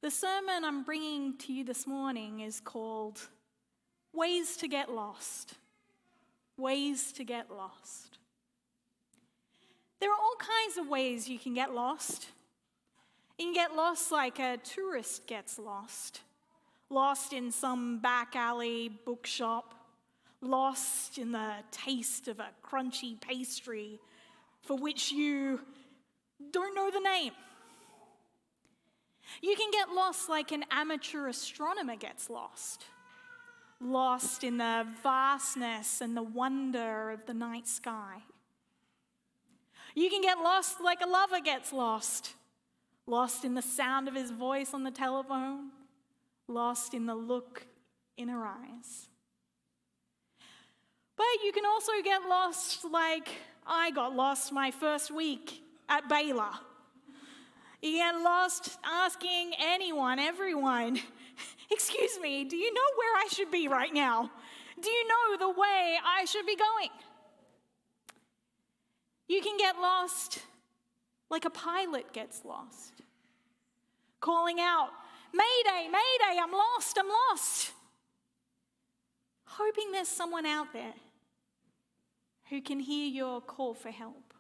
The sermon I'm bringing to you this morning is called Ways to Get Lost. Ways to Get Lost. There are all kinds of ways you can get lost. You can get lost like a tourist gets lost. Lost in some back alley bookshop. Lost in the taste of a crunchy pastry for which you don't know the name. You can get lost like an amateur astronomer gets lost. Lost in the vastness and the wonder of the night sky. You can get lost like a lover gets lost. Lost in the sound of his voice on the telephone. Lost in the look in her eyes. But you can also get lost like I got lost my first week at Baylor. You get lost asking anyone, everyone, excuse me, do you know where I should be right now? Do you know the way I should be going? You can get lost like a pilot gets lost, calling out, Mayday, Mayday, I'm lost, I'm lost. Hoping there's someone out there who can hear your call for help.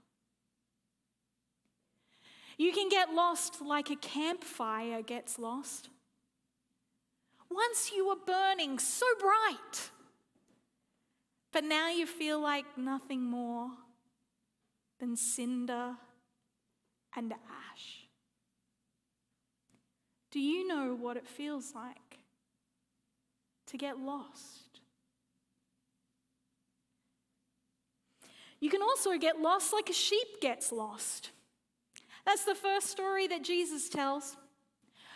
You can get lost like a campfire gets lost. Once you were burning so bright, but now you feel like nothing more than cinder and ash. Do you know what it feels like to get lost? You can also get lost like a sheep gets lost. That's the first story that Jesus tells.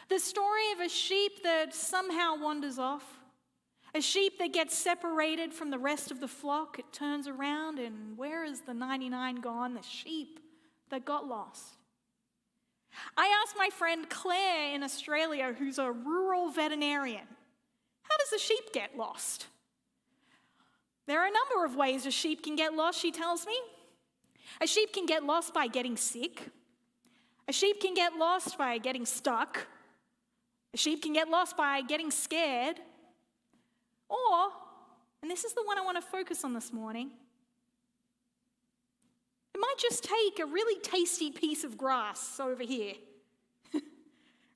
The story of a sheep that somehow wanders off. A sheep that gets separated from the rest of the flock. It turns around and where is the 99 gone? The sheep that got lost. I asked my friend Claire in Australia, who's a rural veterinarian, how does a sheep get lost? There are a number of ways a sheep can get lost, she tells me. A sheep can get lost by getting sick. A sheep can get lost by getting stuck. A sheep can get lost by getting scared. Or, and this is the one I want to focus on this morning, it might just take a really tasty piece of grass over here.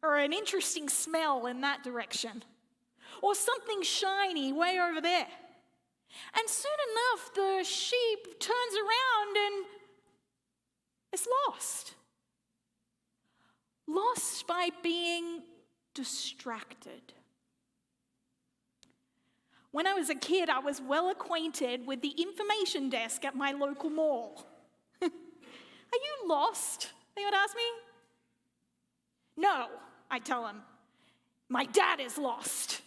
Or an interesting smell in that direction. Or something shiny way over there. And soon enough, the sheep turns around and is lost. Lost by being distracted. When I was a kid, I was well acquainted with the information desk at my local mall. Are you lost? They would ask me. No, I tell them. My dad is lost.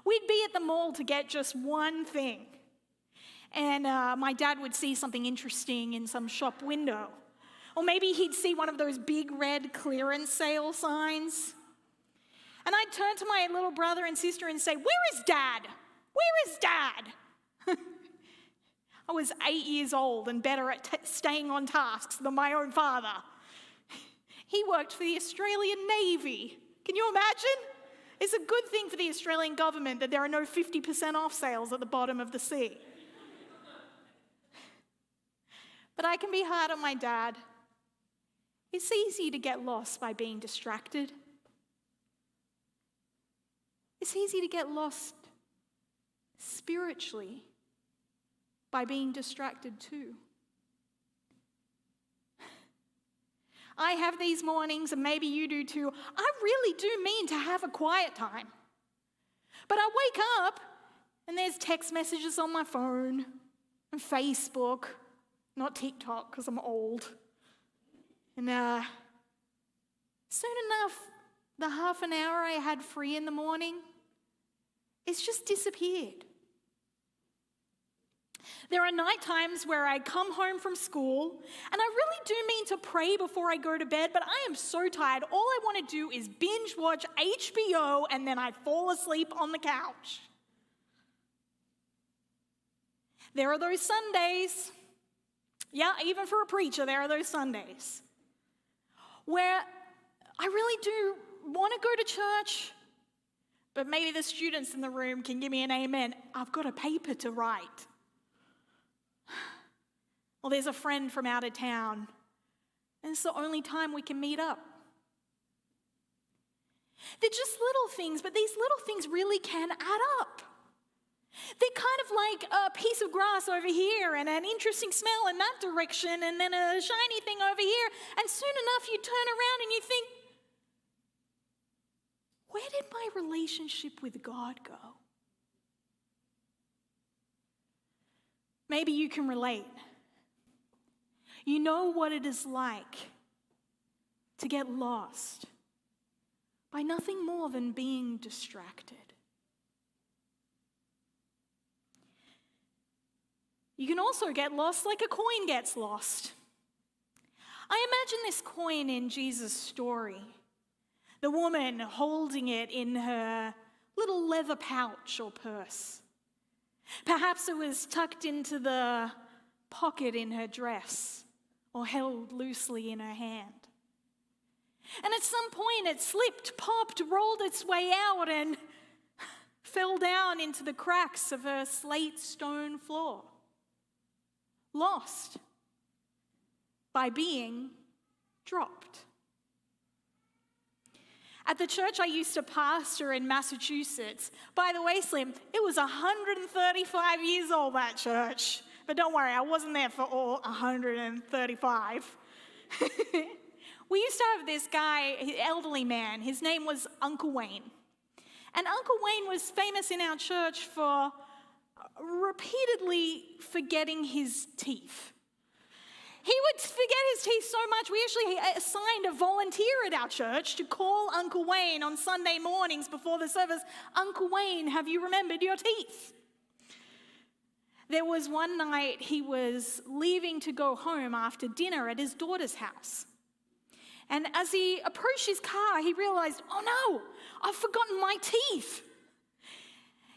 We'd be at the mall to get just one thing. And my dad would see something interesting in some shop window. Or maybe he'd see one of those big red clearance sale signs. And I'd turn to my little brother and sister and say, where is Dad? Where is Dad? I was 8 years old and better at staying on tasks than my own father. He worked for the Australian Navy. Can you imagine? It's a good thing for the Australian government that there are no 50% off sales at the bottom of the sea. But I can be hard on my dad. It's easy to get lost by being distracted. It's easy to get lost spiritually by being distracted too. I have these mornings, and maybe you do too. I really do mean to have a quiet time. But I wake up, and there's text messages on my phone, and Facebook, not TikTok because I'm old. And soon enough, the half an hour I had free in the morning, it's just disappeared. There are night times where I come home from school, and I really do mean to pray before I go to bed, but I am so tired. All I want to do is binge watch HBO, and then I fall asleep on the couch. There are those Sundays. Yeah, even for a preacher, there are those Sundays where I really do want to go to church, but maybe the students in the room can give me an amen. I've got a paper to write. Or there's a friend from out of town, and it's the only time we can meet up. They're just little things, but these little things really can add up. They're kind of like a piece of grass over here and an interesting smell in that direction and then a shiny thing over here. And soon enough you turn around and you think, where did my relationship with God go? Maybe you can relate. You know what it is like to get lost by nothing more than being distracted. You can also get lost like a coin gets lost. I imagine this coin in Jesus' story. The woman holding it in her little leather pouch or purse. Perhaps it was tucked into the pocket in her dress or held loosely in her hand. And at some point it slipped, popped, rolled its way out and fell down into the cracks of her slate stone floor. Lost by being dropped. At the church I used to pastor in Massachusetts, by the way, Slim, it was 135 years old, that church. But don't worry, I wasn't there for all 135. We used to have this guy, elderly man, his name was Uncle Wayne. And Uncle Wayne was famous in our church for repeatedly forgetting his teeth. He would forget his teeth so much, we actually assigned a volunteer at our church to call Uncle Wayne on Sunday mornings before the service. Uncle Wayne, have you remembered your teeth? There was one night he was leaving to go home after dinner at his daughter's house. And as he approached his car, he realized, oh no, I've forgotten my teeth.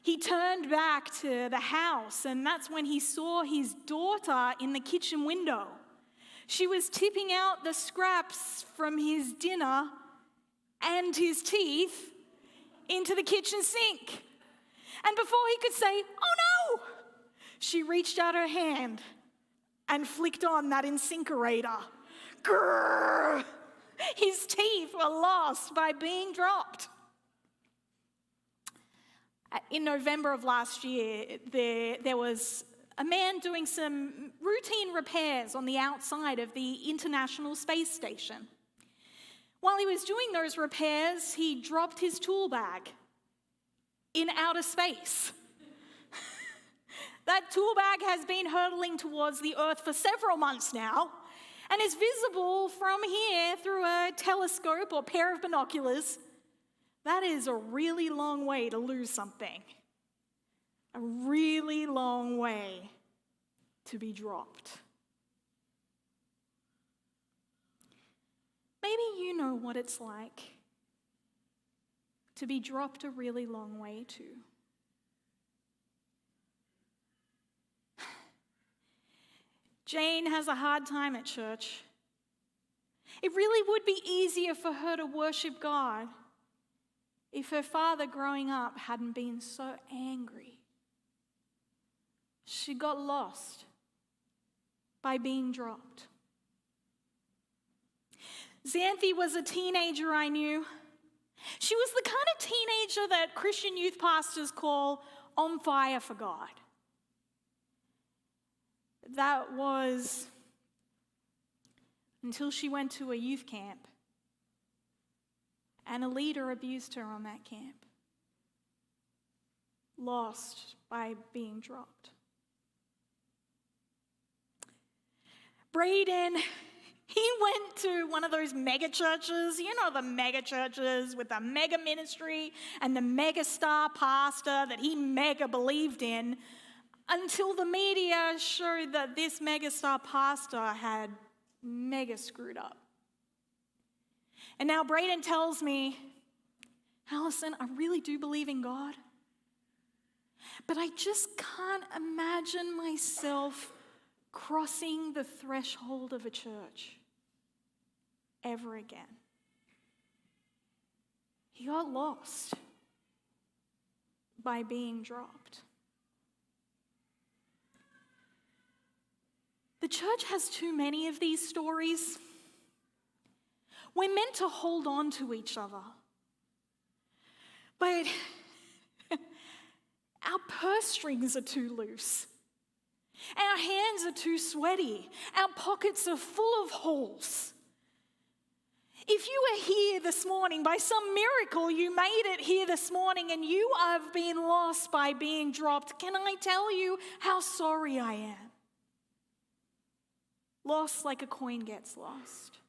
He turned back to the house, and that's when he saw his daughter in the kitchen window. She was tipping out the scraps from his dinner and his teeth into the kitchen sink. And before he could say, oh no, she reached out her hand and flicked on that incinerator. Grrr! His teeth were lost by being dropped. In November of last year, there was a man doing some routine repairs on the outside of the International Space Station. While he was doing those repairs, he dropped his tool bag in outer space. That tool bag has been hurtling towards the Earth for several months now, and is visible from here through a telescope or pair of binoculars. That is a really long way to lose something. A really long way to be dropped. Maybe you know what it's like to be dropped a really long way too. Jane has a hard time at church. It really would be easier for her to worship God if her father growing up hadn't been so angry. She got lost by being dropped. Xanthi was a teenager I knew. She was the kind of teenager that Christian youth pastors call on fire for God. That was until she went to a youth camp and a leader abused her on that camp. Lost by being dropped. Braden, he went to one of those mega churches, you know, the mega churches with the mega ministry and the mega star pastor that he mega believed in, until the media showed that this mega star pastor had mega screwed up. And now Braden tells me, Alison, I really do believe in God, but I just can't imagine myself crossing the threshold of a church ever again. He got lost by being dropped. The church has too many of these stories. We're meant to hold on to each other. But our purse strings are too loose. Our hands are too sweaty. Our pockets are full of holes. If you were here this morning, by some miracle you made it here this morning and you have been lost by being dropped, can I tell you how sorry I am? Lost like a coin gets lost.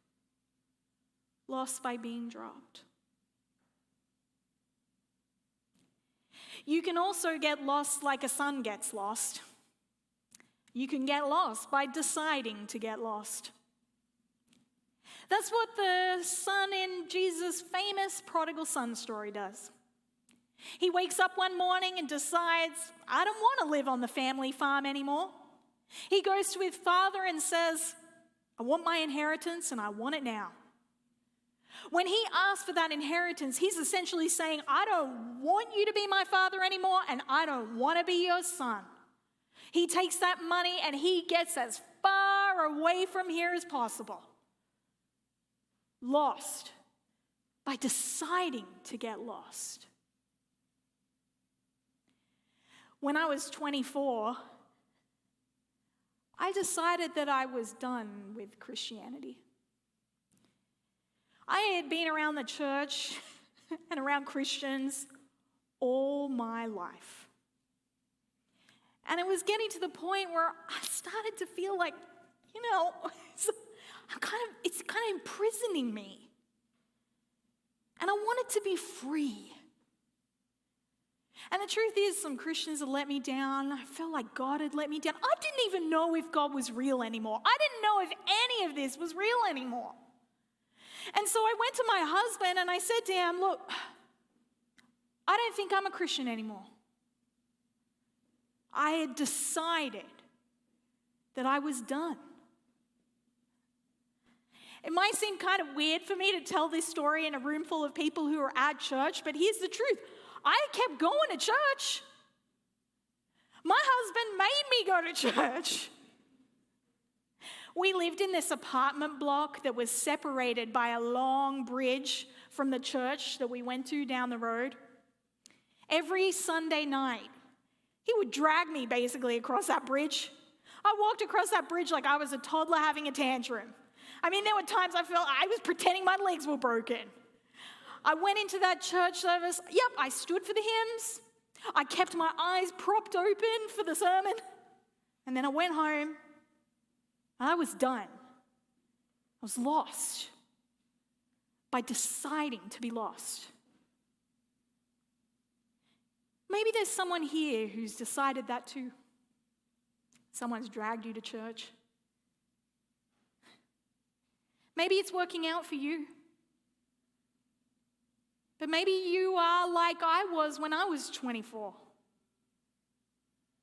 Lost by being dropped. You can also get lost like a son gets lost. You can get lost by deciding to get lost. That's what the son in Jesus' famous prodigal son story does. He wakes up one morning and decides, I don't want to live on the family farm anymore. He goes to his father and says, I want my inheritance and I want it now. When he asks for that inheritance, he's essentially saying, I don't want you to be my father anymore and I don't want to be your son. He takes that money and he gets as far away from here as possible. Lost by deciding to get lost. When I was 24, I decided that I was done with Christianity. I had been around the church and around Christians all my life. And it was getting to the point where I started to feel like, it's kind of imprisoning me. And I wanted to be free. And the truth is, some Christians had let me down. I felt like God had let me down. I didn't even know if God was real anymore. I didn't know if any of this was real anymore. And so I went to my husband and I said to him, look, I don't think I'm a Christian anymore. I had decided that I was done. It might seem kind of weird for me to tell this story in a room full of people who are at church, but here's the truth. I kept going to church. My husband made me go to church. We lived in this apartment block that was separated by a long bridge from the church that we went to down the road. Every Sunday night, he would drag me basically across that bridge. I walked across that bridge like I was a toddler having a tantrum. There were times I felt I was pretending my legs were broken. I went into that church service. I stood for the hymns. I kept my eyes propped open for the sermon. And then I went home. And I was done. I was lost by deciding to be lost. Maybe there's someone here who's decided that too. Someone's dragged you to church. Maybe it's working out for you. But maybe you are like I was when I was 24.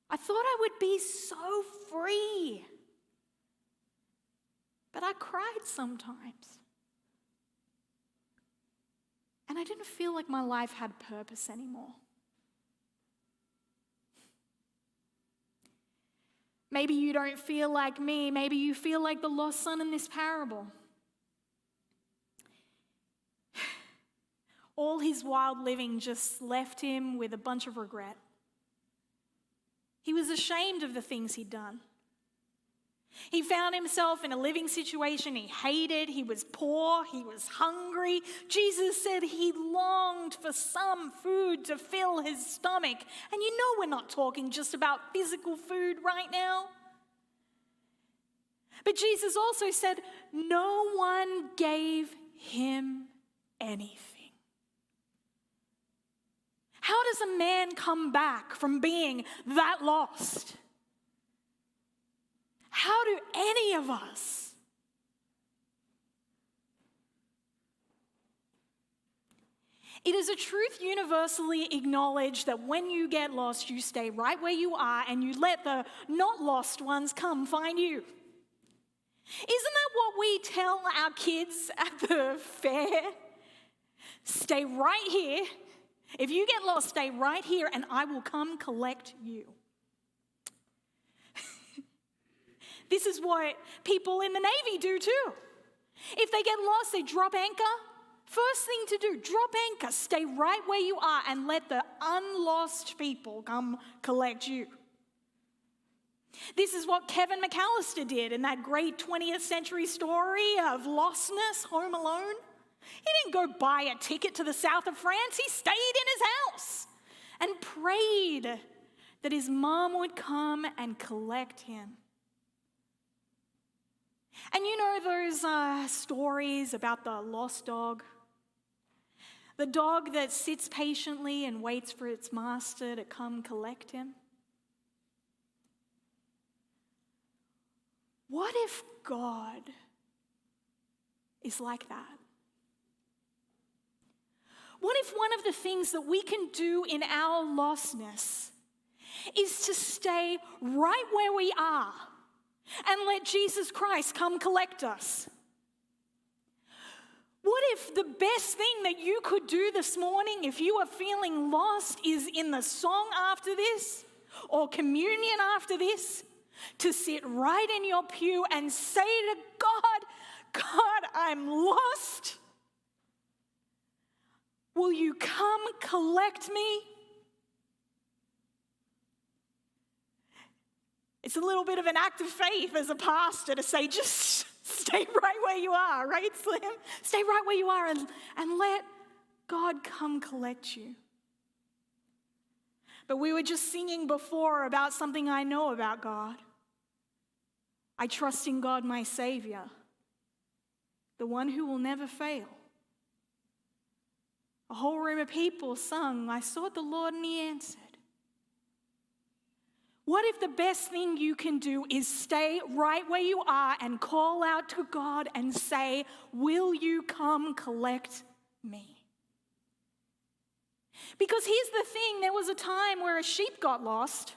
I thought I would be so free. But I cried sometimes. And I didn't feel like my life had purpose anymore. Maybe you don't feel like me. Maybe you feel like the lost son in this parable. All his wild living just left him with a bunch of regret. He was ashamed of the things he'd done. He found himself in a living situation he hated. He was poor. He was hungry. Jesus said he longed for some food to fill his stomach. And we're not talking just about physical food right now. But Jesus also said, no one gave him anything. How does a man come back from being that lost? How do any of us? It is a truth universally acknowledged that when you get lost, you stay right where you are and you let the not lost ones come find you. Isn't that what we tell our kids at the fair? Stay right here. If you get lost, stay right here and I will come collect you. This is what people in the Navy do too. If they get lost, they drop anchor. First thing to do, drop anchor, stay right where you are and let the unlost people come collect you. This is what Kevin McAllister did in that great 20th century story of lostness, Home Alone. He didn't go buy a ticket to the south of France. He stayed in his house and prayed that his mom would come and collect him. And you know those stories about the lost dog? The dog that sits patiently and waits for its master to come collect him? What if God is like that? What if one of the things that we can do in our lostness is to stay right where we are and let Jesus Christ come collect us? What if the best thing that you could do this morning, if you are feeling lost, is in the song after this or communion after this, to sit right in your pew and say to God, God, I'm lost. Will you come collect me? It's a little bit of an act of faith as a pastor to say, just stay right where you are, right, Slim? Stay right where you are and let God come collect you. But we were just singing before about something I know about God. I trust in God, my Savior, the one who will never fail. A whole room of people sung, I sought the Lord and he answered. What if the best thing you can do is stay right where you are and call out to God and say, will you come collect me? Because here's the thing, there was a time where a sheep got lost.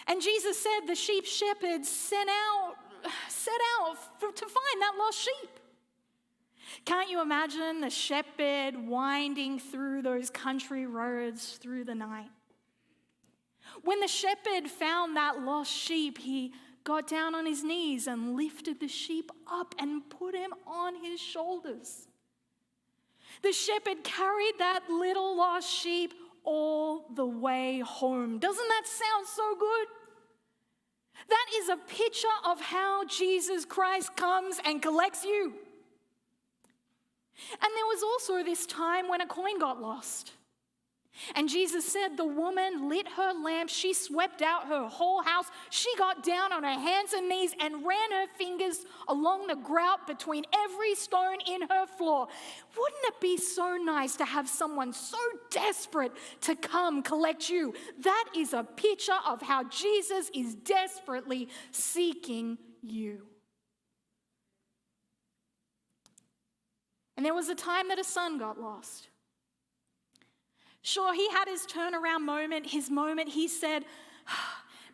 And Jesus said the sheep shepherds set out to find that lost sheep. Can't you imagine the shepherd winding through those country roads through the night? When the shepherd found that lost sheep, he got down on his knees and lifted the sheep up and put him on his shoulders. The shepherd carried that little lost sheep all the way home. Doesn't that sound so good? That is a picture of how Jesus Christ comes and collects you. And there was also this time when a coin got lost. And Jesus said the woman lit her lamp, she swept out her whole house, she got down on her hands and knees and ran her fingers along the grout between every stone in her floor. Wouldn't it be so nice to have someone so desperate to come collect you? That is a picture of how Jesus is desperately seeking you. And there was a time that a son got lost. Sure, he had his turnaround moment, he said,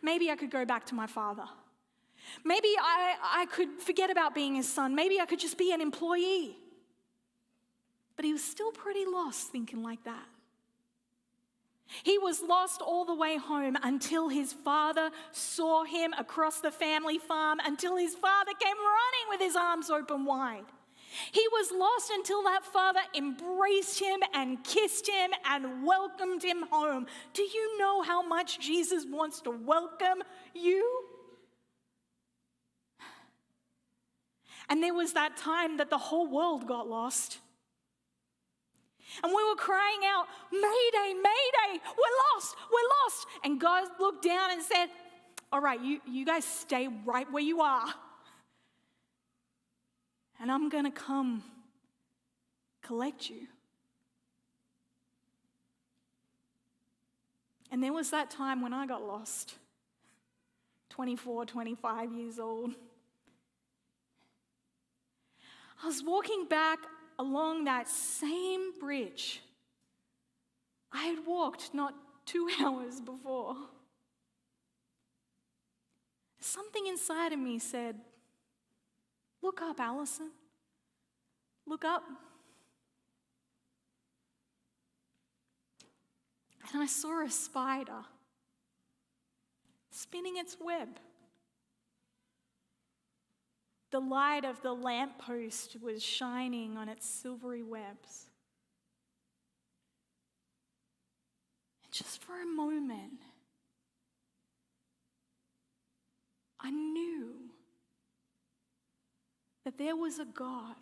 maybe I could go back to my father. Maybe I could forget about being his son. Maybe I could just be an employee. But he was still pretty lost thinking like that. He was lost all the way home until his father saw him across the family farm, until his father came running with his arms open wide. He was lost until that father embraced him and kissed him and welcomed him home. Do you know how much Jesus wants to welcome you? And there was that time that the whole world got lost. And we were crying out, Mayday, Mayday, we're lost. And God looked down and said, all right, you guys stay right where you are. And I'm going to come collect you. And there was that time when I got lost, 24, 25 years old. I was walking back along that same bridge I had walked not 2 hours before. Something inside of me said, look up, Alison. Look up. and I saw a spider spinning its web. The light of the lamppost was shining on its silvery webs. And just for a moment, I knew that there was a God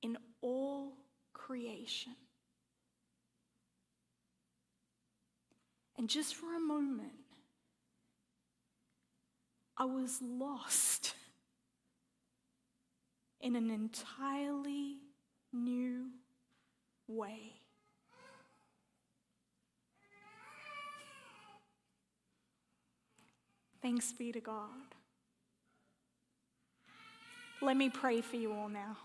in all creation. And just for a moment, I was lost in an entirely new way. Thanks be to God. Let me pray for you all now.